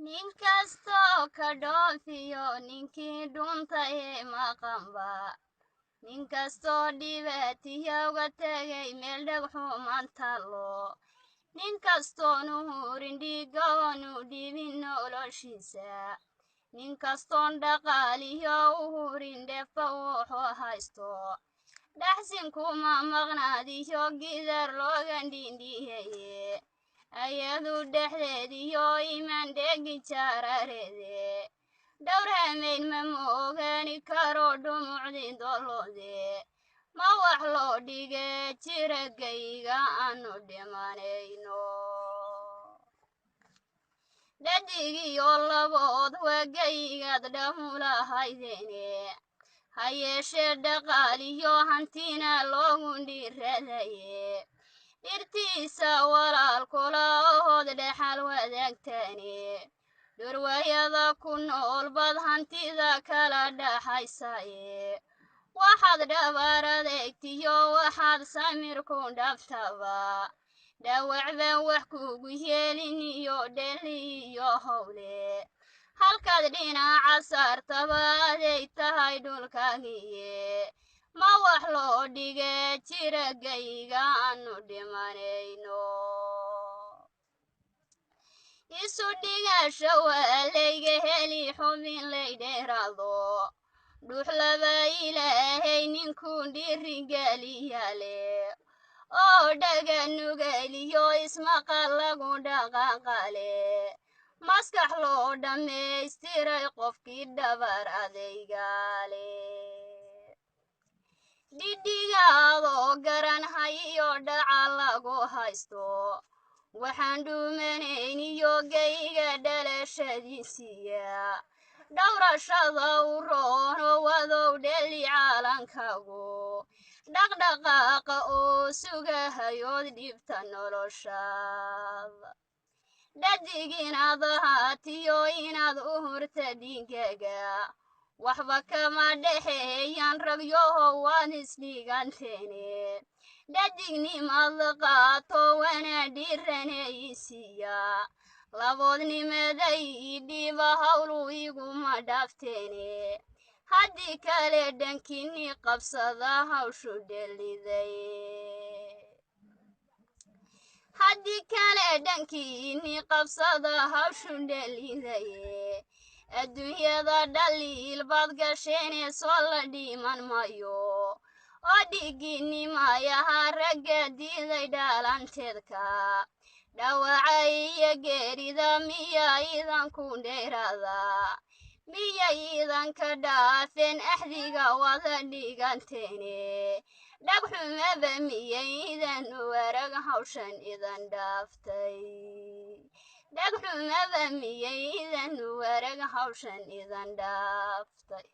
ninkastoo ka dhoofiyo ninkii dhuntay maqanba ninkastoo dhibaatiya uga tegay meel dhagxuman talo ninkastoonu hurin dhiigoonu dhibin noloshiisa ninkastoon dhaqaaliyo u hurin dhefa wuxuu haysto dhaxsinkuma maqnaadiyo gidar looga dhindhiheye ayadu dhexdeediyo iman dhegi jaarareede dhowr hamayn ma moogani karo dhumucdii doloode ma wax loo dhige jiragayga aanu dhimanayno dhadigiyo labood wagaygad dhamulahaydeene ha yeeshee dhaqaaliyo hantina loogu dhiradaye dhirtiisa walaalkula ohood dhexal wadaagtaane dhurwayada ku nool bad hantida kala dhaxaysaye waxaad dhabar adeegtiyo waxaad samirku dhaftaba dhawacba wax kugu yeelin iyo dheli iyo howle halkaad dhinaca saartaba aday tahay dhulkaagiye ma wax loo dhige jiragayga aanu dhimanayno isu dhigasha waa layga heli xubin laydheeraado dhuuxlaba ilaahay ninkuu dhirigeliyale oo dhaga nugeliyo ismaqal lagu dhaqaaqale maskax loo dhammaystiray qofkii dhabar adeygale dhidhigaadoo garan hayiyo dhaca lagu haysto waxaan dhuumanayniyo gayga dhalashadiisiya dhowrashada u roono wadow dheli caalankaagu dhaqdhaqaaqa oo sugahayood dhibta noloshaada dhadig inaad ahaatiyo inaad u hurta dhiigaga waxba kama dhexeeyaan ragyohow waad isdhiganteene dhadignimaad qaato wana dhiranaysiya laboodnimaday dhiba hawlu iguma dhaafteene haddii kale dhankini qabsada hawshu dheliday haddii kale dhankini qabsada hawshu dhelidaye adduunyada dhaliil baad gasheene soo la dhiman mayo oo dhiginnimayaha ragga diiday dhaalanteedka dhawaca iyo geerida miya iidanku dheeraada miya iidanka dhaafeen axdiga wada dhiganteene dhagxumaba miya iidan warag hawshan idan dhaaftay dhagxumaba miya iidan warag hawshan idan dhaaftay